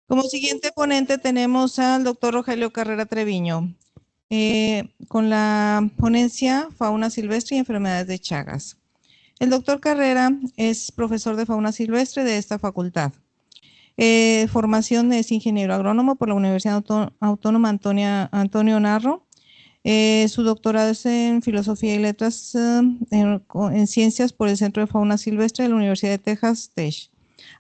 Como siguiente ponente tenemos al doctor Rogelio Carrera Treviño, con la ponencia Fauna Silvestre y Enfermedades de Chagas. El doctor Carrera es profesor de fauna silvestre de esta facultad. Formación es ingeniero agrónomo por la Universidad Autónoma Antonio Narro. Su doctorado es en Filosofía y Letras en Ciencias por el Centro de Fauna Silvestre de la Universidad de Texas, Tech.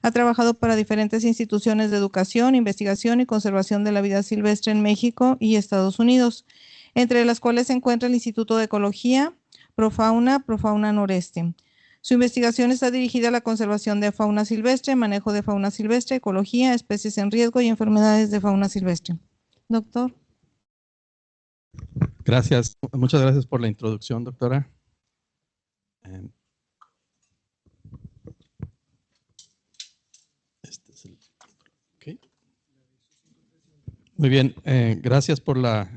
Ha trabajado para diferentes instituciones de educación, investigación y conservación de la vida silvestre en México y Estados Unidos, entre las cuales se encuentra el Instituto de Ecología, Profauna Noreste. Su investigación está dirigida a la conservación de fauna silvestre, manejo de fauna silvestre, ecología, especies en riesgo y enfermedades de fauna silvestre. Doctor. Gracias, muchas gracias por la introducción, doctora. Muy bien, gracias por la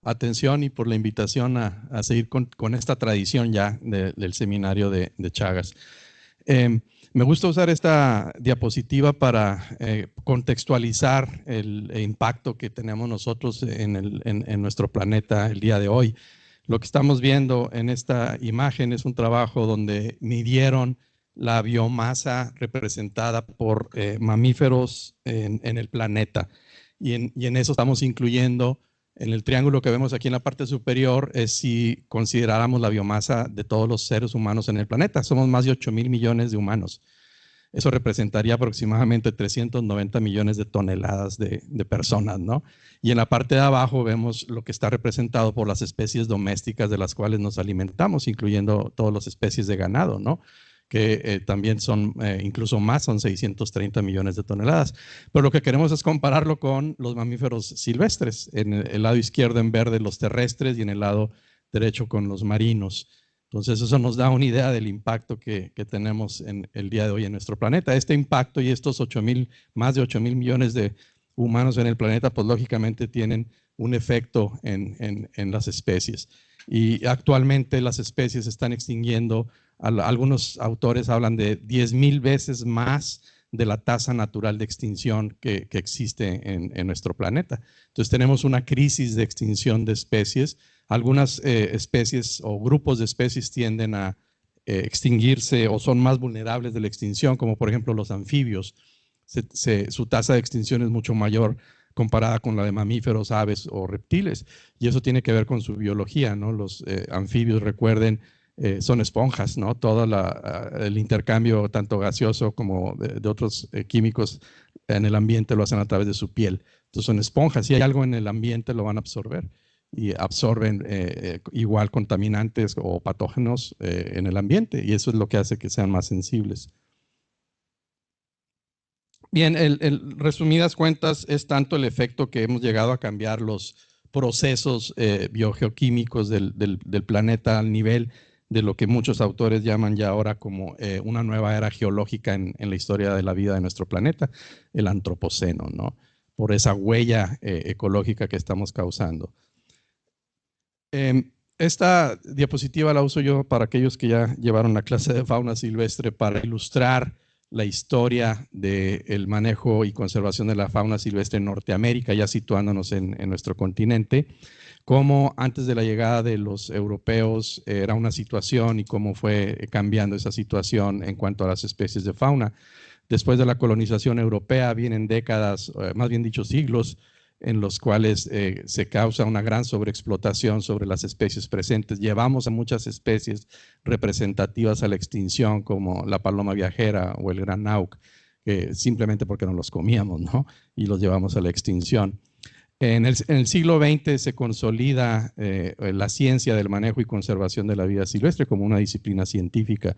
atención y por la invitación a seguir con esta tradición ya del seminario de Chagas. Me gusta usar esta diapositiva para contextualizar el impacto que tenemos nosotros en nuestro planeta el día de hoy. Lo que estamos viendo en esta imagen es un trabajo donde midieron la biomasa representada por mamíferos en el planeta. Y en eso estamos incluyendo, en el triángulo que vemos aquí en la parte superior, es si consideráramos la biomasa de todos los seres humanos en el planeta. Somos más de 8,000 millones de humanos. Eso representaría aproximadamente 390 millones de toneladas de personas, ¿no? Y en la parte de abajo vemos lo que está representado por las especies domésticas de las cuales nos alimentamos, incluyendo todas las especies de ganado, ¿no? Que también son incluso más, son 630 millones de toneladas. Pero lo que queremos es compararlo con los mamíferos silvestres. En el lado izquierdo en verde los terrestres y en el lado derecho con los marinos. Entonces eso nos da una idea del impacto que tenemos en el día de hoy en nuestro planeta. Este impacto y estos más de 8,000 millones de humanos en el planeta, pues lógicamente tienen un efecto en las especies. Y actualmente las especies se están extinguiendo. Algunos autores hablan de 10,000 veces más de la tasa natural de extinción que existe en nuestro planeta. Entonces tenemos una crisis de extinción de especies. Algunas especies o grupos de especies tienden a extinguirse o son más vulnerables de la extinción, como por ejemplo los anfibios. Su tasa de extinción es mucho mayor comparada con la de mamíferos, aves o reptiles, y eso tiene que ver con su biología, ¿no? Los anfibios, recuerden, son esponjas, ¿no? Todo el intercambio tanto gaseoso como de otros químicos en el ambiente lo hacen a través de su piel. Entonces son esponjas, si hay algo en el ambiente lo van a absorber y absorben igual contaminantes o patógenos en el ambiente, y eso es lo que hace que sean más sensibles. Bien, resumidas cuentas, es tanto el efecto que hemos llegado a cambiar los procesos biogeoquímicos del planeta al nivel de lo que muchos autores llaman ya ahora como una nueva era geológica en la historia de la vida de nuestro planeta, el antropoceno, ¿no? Por esa huella ecológica que estamos causando. Esta diapositiva la uso yo para aquellos que ya llevaron la clase de fauna silvestre para ilustrar la historia del manejo y conservación de la fauna silvestre en Norteamérica, ya situándonos en nuestro continente, cómo antes de la llegada de los europeos era una situación y cómo fue cambiando esa situación en cuanto a las especies de fauna. Después de la colonización europea vienen décadas, más bien dicho siglos, en los cuales se causa una gran sobreexplotación sobre las especies presentes. Llevamos a muchas especies representativas a la extinción, como la paloma viajera o el gran auk, simplemente porque no los comíamos, ¿no? Y los llevamos a la extinción. En el siglo XX se consolida la ciencia del manejo y conservación de la vida silvestre como una disciplina científica,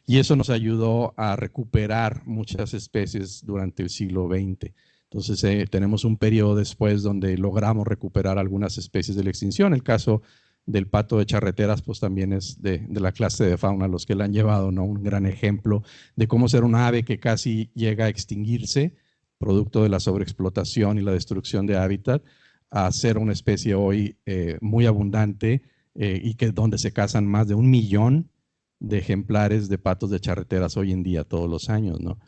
y eso nos ayudó a recuperar muchas especies durante el siglo XX. Entonces tenemos un periodo después donde logramos recuperar algunas especies de la extinción. El caso del pato de charreteras pues también es de la clase de fauna, los que la han llevado, ¿no? Un gran ejemplo de cómo ser un ave que casi llega a extinguirse, producto de la sobreexplotación y la destrucción de hábitat, a ser una especie hoy muy abundante y donde se cazan más de 1 millón de ejemplares de patos de charreteras hoy en día, todos los años, ¿no?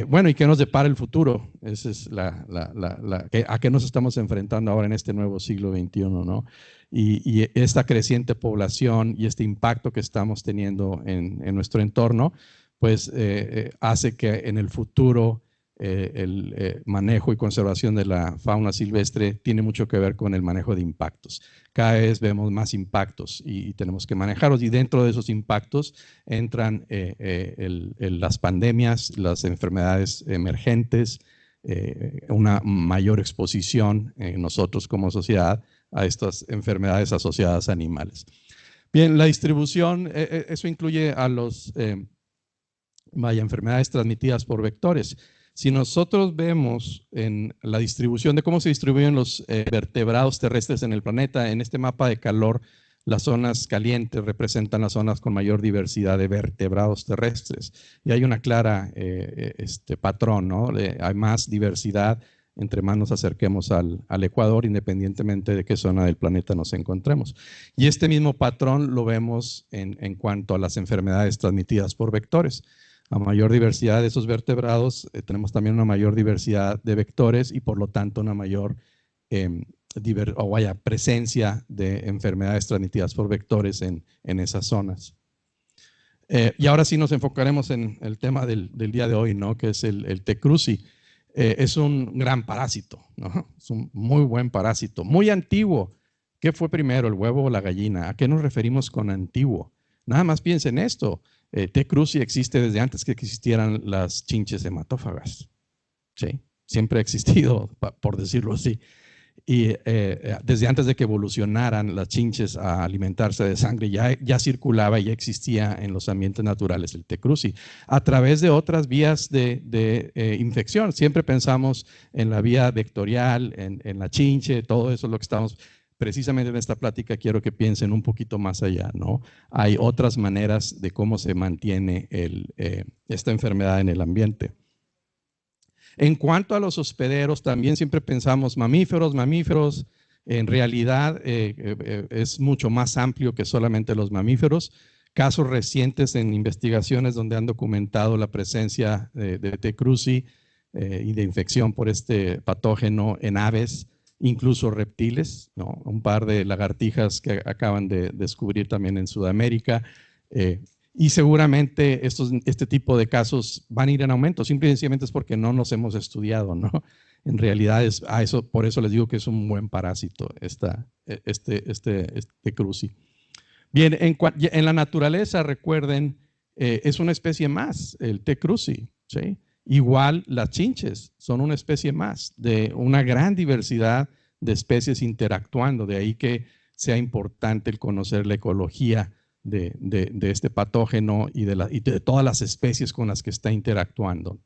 Bueno, ¿y qué nos depara el futuro? Esa es a qué nos estamos enfrentando ahora en este nuevo siglo XXI, ¿no? Y esta creciente población y este impacto que estamos teniendo en nuestro entorno, pues hace que en el futuro el manejo y conservación de la fauna silvestre tiene mucho que ver con el manejo de impactos. Cada vez vemos más impactos y tenemos que manejarlos, y dentro de esos impactos entran las pandemias, las enfermedades emergentes, una mayor exposición en nosotros como sociedad a estas enfermedades asociadas a animales. Bien, la distribución, eso incluye a los enfermedades transmitidas por vectores. Si nosotros vemos en la distribución de cómo se distribuyen los vertebrados terrestres en el planeta, en este mapa de calor, las zonas calientes representan las zonas con mayor diversidad de vertebrados terrestres. Y hay una clara patrón, ¿no? Hay más diversidad entre más nos acerquemos al Ecuador, independientemente de qué zona del planeta nos encontremos. Y este mismo patrón lo vemos en cuanto a las enfermedades transmitidas por vectores. A mayor diversidad de esos vertebrados, tenemos también una mayor diversidad de vectores y por lo tanto una mayor presencia de enfermedades transmitidas por vectores en esas zonas. Y ahora sí nos enfocaremos en el tema del día de hoy, ¿no? Que es el T. cruzi. Es un gran parásito, ¿no? Es un muy buen parásito, muy antiguo. ¿Qué fue primero, el huevo o la gallina? ¿A qué nos referimos con antiguo? Nada más piensen esto. T. cruzi existe desde antes que existieran las chinches hematófagas. ¿Sí? Siempre ha existido, por decirlo así. Y desde antes de que evolucionaran las chinches a alimentarse de sangre, ya circulaba y ya existía en los ambientes naturales el T. cruzi, a través de otras vías de infección. Siempre pensamos en la vía vectorial, en la chinche, todo eso es lo que estamos. Precisamente en esta plática quiero que piensen un poquito más allá, ¿no? Hay otras maneras de cómo se mantiene esta enfermedad en el ambiente. En cuanto a los hospederos, también siempre pensamos mamíferos. En realidad es mucho más amplio que solamente los mamíferos. Casos recientes en investigaciones donde han documentado la presencia de T. cruzi y de infección por este patógeno en aves, incluso reptiles, ¿no? Un par de lagartijas que acaban de descubrir también en Sudamérica. Y seguramente este tipo de casos van a ir en aumento, simple y sencillamente es porque no nos hemos estudiado, ¿no? En realidad por eso les digo que es un buen parásito este cruzi. Bien, en la naturaleza, recuerden, es una especie más, el T. cruzi, ¿sí? Igual las chinches son una especie más de una gran diversidad de especies interactuando, de ahí que sea importante el conocer la ecología de este patógeno y de todas las especies con las que está interactuando.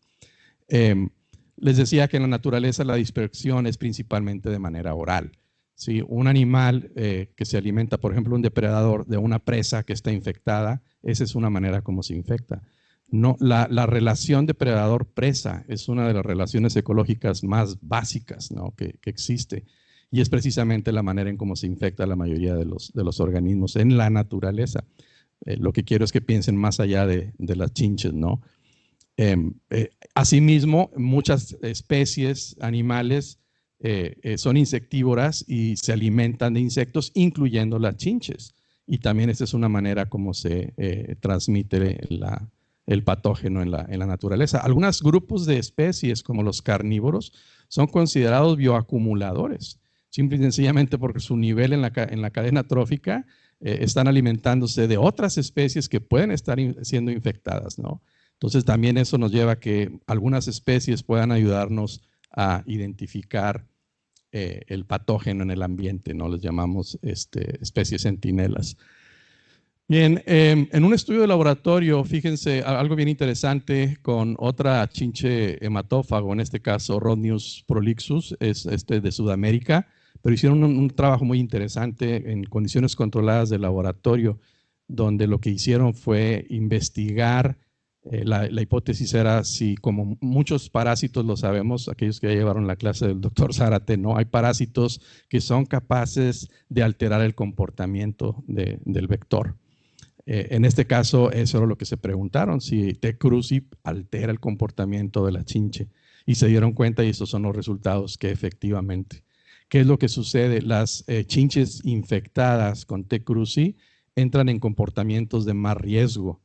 Les decía que en la naturaleza la dispersión es principalmente de manera oral. ¿Sí? Un animal que se alimenta, por ejemplo, un depredador de una presa que está infectada, esa es una manera como se infecta. No, la relación depredador-presa es una de las relaciones ecológicas más básicas, ¿no? que existe. Y es precisamente la manera en cómo se infecta la mayoría de los organismos en la naturaleza. Lo que quiero es que piensen más allá de las chinches, ¿no? Asimismo, muchas especies animales son insectívoras y se alimentan de insectos, incluyendo las chinches. Y también esta es una manera como se transmite el patógeno en la naturaleza. Algunos grupos de especies, como los carnívoros, son considerados bioacumuladores, simple y sencillamente porque su nivel en la cadena trófica están alimentándose de otras especies que pueden estar siendo infectadas, ¿no? Entonces también eso nos lleva a que algunas especies puedan ayudarnos a identificar el patógeno en el ambiente, ¿no? Les llamamos especies centinelas. Bien, en un estudio de laboratorio, fíjense, algo bien interesante con otra chinche hematófago, en este caso Rhodnius prolixus, es de Sudamérica, pero hicieron un trabajo muy interesante en condiciones controladas de laboratorio, donde lo que hicieron fue investigar, la hipótesis era si, como muchos parásitos lo sabemos, aquellos que ya llevaron la clase del doctor Zárate, ¿no? Hay parásitos que son capaces de alterar el comportamiento del vector. En este caso, eso era lo que se preguntaron, si T. cruzi altera el comportamiento de la chinche. Y se dieron cuenta, y estos son los resultados, que efectivamente. ¿Qué es lo que sucede? Las chinches infectadas con T. cruzi entran en comportamientos de más riesgo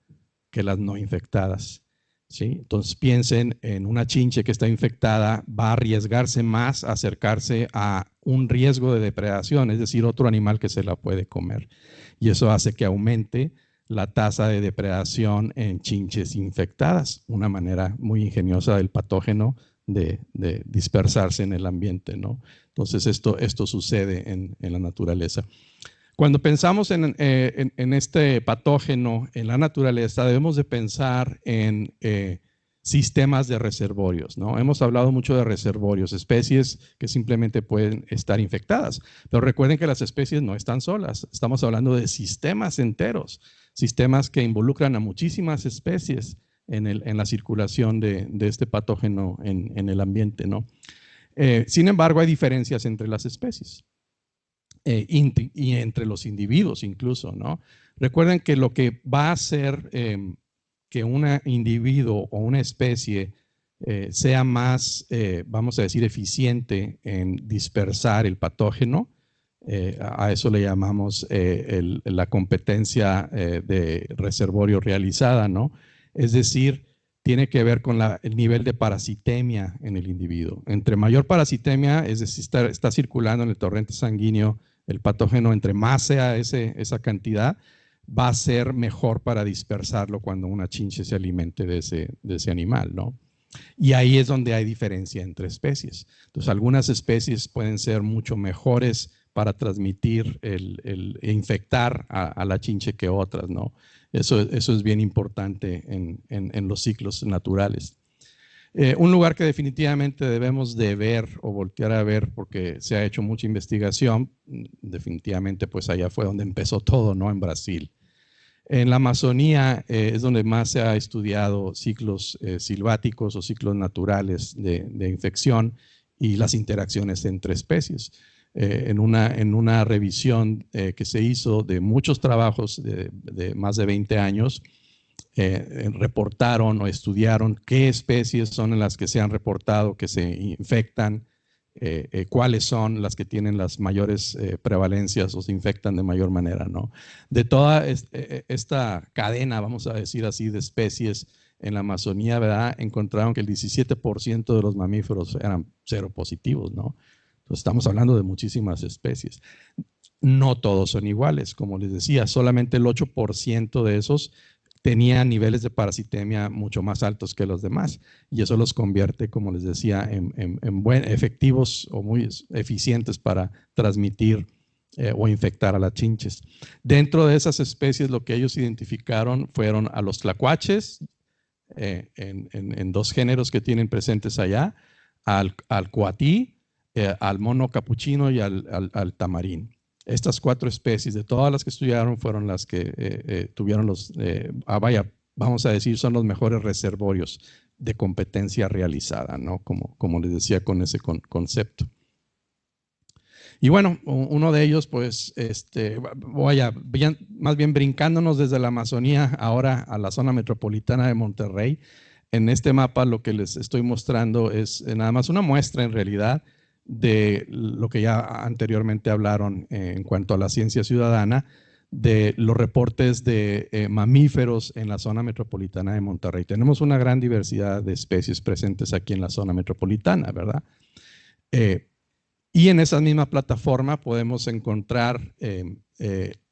que las no infectadas, ¿sí? Entonces piensen en una chinche que está infectada, va a arriesgarse más a acercarse a un riesgo de depredación, es decir, otro animal que se la puede comer. Y eso hace que aumente la tasa de depredación en chinches infectadas, una manera muy ingeniosa del patógeno de dispersarse en el ambiente, ¿no? Entonces esto sucede en la naturaleza. Cuando pensamos en este patógeno en la naturaleza, debemos de pensar en sistemas de reservorios, ¿no? Hemos hablado mucho de reservorios, especies que simplemente pueden estar infectadas, pero recuerden que las especies no están solas, estamos hablando de sistemas enteros, sistemas que involucran a muchísimas especies en la circulación de este patógeno en el ambiente, ¿no? Sin embargo, hay diferencias entre las especies. Y entre los individuos incluso, ¿no? Recuerden que lo que va a hacer que un individuo o una especie sea más, vamos a decir, eficiente en dispersar el patógeno, a eso le llamamos la competencia de reservorio realizada, ¿no? Es decir, tiene que ver con el nivel de parasitemia en el individuo. Entre mayor parasitemia, es decir, está circulando en el torrente sanguíneo el patógeno, entre más sea esa cantidad, va a ser mejor para dispersarlo cuando una chinche se alimente de ese animal, ¿no? Y ahí es donde hay diferencia entre especies. Entonces, algunas especies pueden ser mucho mejores para transmitir e infectar a la chinche que otras, ¿no? Eso es bien importante en los ciclos naturales. Un lugar que definitivamente debemos de ver o voltear a ver porque se ha hecho mucha investigación, definitivamente pues allá fue donde empezó todo, ¿no? En Brasil. En la Amazonía es donde más se ha estudiado ciclos silváticos o ciclos naturales de infección y las interacciones entre especies. En una revisión que se hizo de muchos trabajos de más de 20 años, reportaron o estudiaron qué especies son las que se han reportado que se infectan, cuáles son las que tienen las mayores prevalencias o se infectan de mayor manera, ¿no? De toda esta cadena, vamos a decir así, de especies en la Amazonía, ¿verdad? Encontraron que el 17% de los mamíferos eran seropositivos, ¿no? Entonces estamos hablando de muchísimas especies. No todos son iguales, como les decía, solamente el 8% de esos tenían niveles de parasitemia mucho más altos que los demás y eso los convierte, como les decía, en efectivos o muy eficientes para transmitir o infectar a las chinches. Dentro de esas especies lo que ellos identificaron fueron a los tlacuaches, en dos géneros que tienen presentes allá, al coatí, al mono capuchino y al tamarín. Estas 4 especies, de todas las que estudiaron, fueron las que tuvieron vamos a decir, son los mejores reservorios de competencia realizada, ¿no? Como les decía, con ese concepto. Y bueno, uno de ellos, pues, más bien brincándonos desde la Amazonía ahora a la zona metropolitana de Monterrey. En este mapa lo que les estoy mostrando es nada más una muestra en realidad de lo que ya anteriormente hablaron en cuanto a la ciencia ciudadana, de los reportes de mamíferos en la zona metropolitana de Monterrey. Tenemos una gran diversidad de especies presentes aquí en la zona metropolitana, ¿verdad? Y en esa misma plataforma podemos encontrar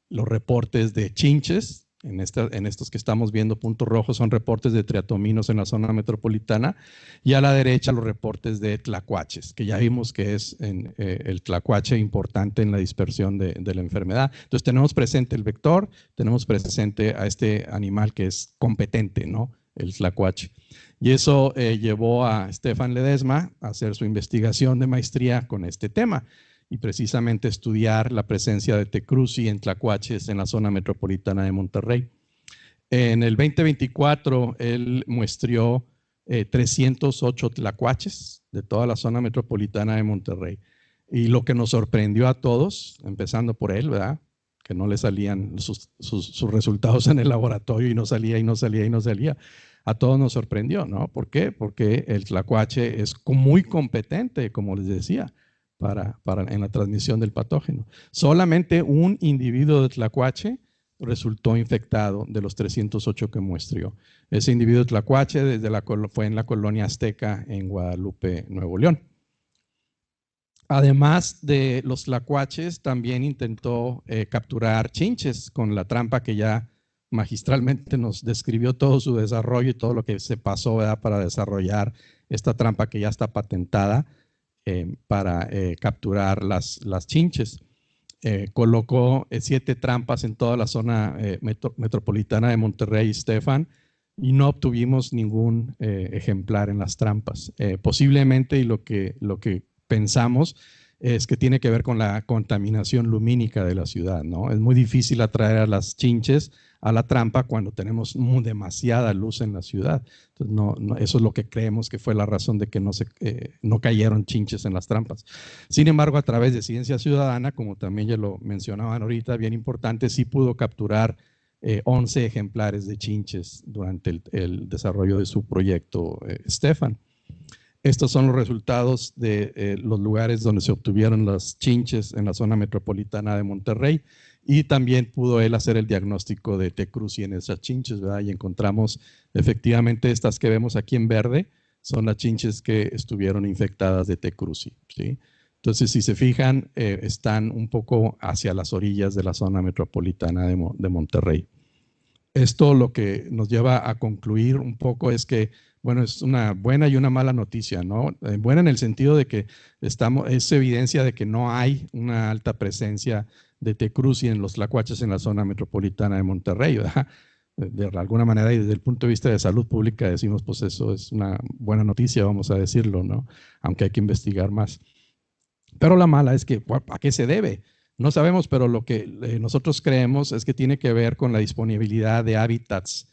los reportes de chinches. En estos que estamos viendo, puntos rojos, son reportes de triatominos en la zona metropolitana, y a la derecha los reportes de tlacuaches, que ya vimos que es el tlacuache importante en la dispersión de la enfermedad. Entonces tenemos presente el vector, tenemos presente a este animal que es competente, ¿no? El tlacuache. Y eso llevó a Stefan Ledesma a hacer su investigación de maestría con este tema, y precisamente estudiar la presencia de T. cruzi en tlacuaches en la zona metropolitana de Monterrey. En el 2024, él muestreó 308 tlacuaches de toda la zona metropolitana de Monterrey. Y lo que nos sorprendió a todos, empezando por él, ¿verdad? que no le salían sus resultados en el laboratorio y no salía y no salía y no salía. A todos nos sorprendió, ¿no? ¿Por qué? Porque el tlacuache es muy competente, como les decía, en la transmisión del patógeno. Solamente un individuo de tlacuache resultó infectado de los 308 que muestreó. Ese individuo de tlacuache fue en la colonia azteca en Guadalupe, Nuevo León. Además de los tlacuaches, también intentó capturar chinches con la trampa que ya magistralmente nos describió todo su desarrollo y todo lo que se pasó, ¿verdad?, para desarrollar esta trampa que ya está patentada para capturar las chinches. Colocó 7 trampas en toda la zona metropolitana de Monterrey, Stefan, y no obtuvimos ningún ejemplar en las trampas. Posiblemente, y lo que pensamos es que tiene que ver con la contaminación lumínica de la ciudad, ¿no? Es muy difícil atraer a las chinches a la trampa cuando tenemos demasiada luz en la ciudad. Entonces, eso es lo que creemos que fue la razón de que no cayeron chinches en las trampas. Sin embargo, a través de Ciencia Ciudadana, como también ya lo mencionaban ahorita, bien importante, sí pudo capturar 11 ejemplares de chinches durante el desarrollo de su proyecto, Stefan. Estos son los resultados de los lugares donde se obtuvieron las chinches en la zona metropolitana de Monterrey, y también pudo él hacer el diagnóstico de T. cruzi en esas chinches, ¿verdad? Y encontramos efectivamente estas que vemos aquí en verde, son las chinches que estuvieron infectadas de T. cruzi, ¿sí? Entonces, si se fijan, están un poco hacia las orillas de la zona metropolitana de Monterrey. Esto lo que nos lleva a concluir un poco es que, bueno, es una buena y una mala noticia, ¿no? Buena en el sentido de que es evidencia de que no hay una alta presencia de T. cruzi en los tlacuaches en la zona metropolitana de Monterrey, ¿verdad? De alguna manera, y desde el punto de vista de salud pública decimos, pues eso es una buena noticia, vamos a decirlo, ¿no? Aunque hay que investigar más. Pero la mala es que, ¿a qué se debe? No sabemos, pero lo que nosotros creemos es que tiene que ver con la disponibilidad de hábitats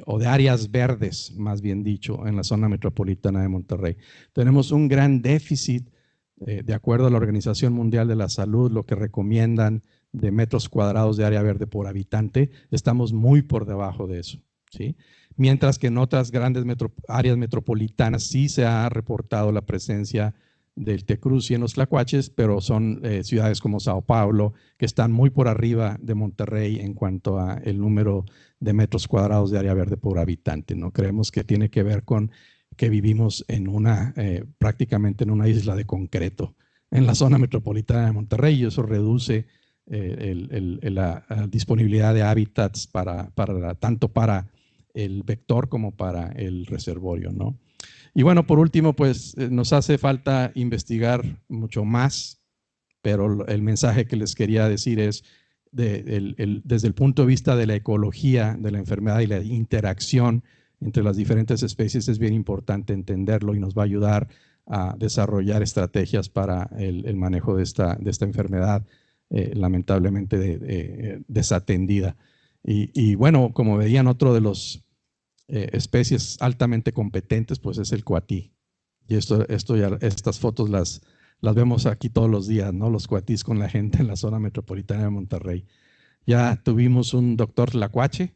o de áreas verdes, más bien dicho, en la zona metropolitana de Monterrey. Tenemos un gran déficit, de acuerdo a la Organización Mundial de la Salud, lo que recomiendan de metros cuadrados de área verde por habitante, estamos muy por debajo de eso, ¿sí? Mientras que en otras grandes áreas metropolitanas sí se ha reportado la presencia del T. cruzi en los tlacuaches, pero son ciudades como Sao Paulo, que están muy por arriba de Monterrey en cuanto a el número de metros cuadrados de área verde por habitante, ¿no? Creemos que tiene que ver con que vivimos en prácticamente en una isla de concreto en la zona metropolitana de Monterrey, y eso reduce la disponibilidad de hábitats tanto para el vector como para el reservorio, ¿no? Y bueno, por último, pues nos hace falta investigar mucho más, pero el mensaje que les quería decir es, desde el punto de vista de la ecología de la enfermedad y la interacción entre las diferentes especies, es bien importante entenderlo y nos va a ayudar a desarrollar estrategias para el manejo de esta enfermedad, lamentablemente desatendida. Y bueno, como veían, otro de los especies altamente competentes, pues es el cuatí. Y estas fotos las vemos aquí todos los días, ¿no? Los cuatís con la gente en la zona metropolitana de Monterrey. Ya tuvimos un doctor tlacuache,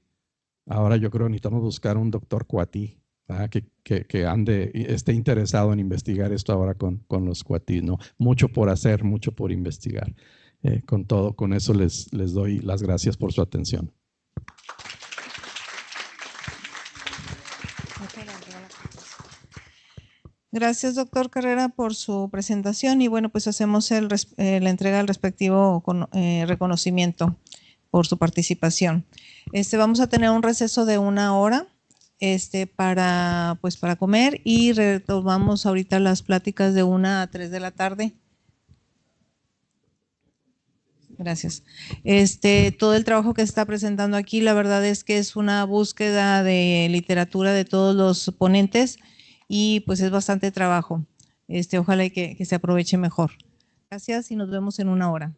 ahora yo creo que necesitamos buscar un doctor cuatí, ¿verdad? Que esté interesado en investigar esto ahora con los cuatís, ¿no? Mucho por hacer, mucho por investigar. Con eso les doy las gracias por su atención. Gracias, doctor Carrera, por su presentación, y bueno, pues hacemos la entrega del respectivo reconocimiento por su participación. Vamos a tener un receso de 1 hora para comer, y retomamos ahorita las pláticas de 1 a 3 de la tarde. Gracias. Todo el trabajo que se está presentando aquí, la verdad es que es una búsqueda de literatura de todos los ponentes, y pues es bastante trabajo. Ojalá que se aproveche mejor. Gracias, y nos vemos en 1 hora.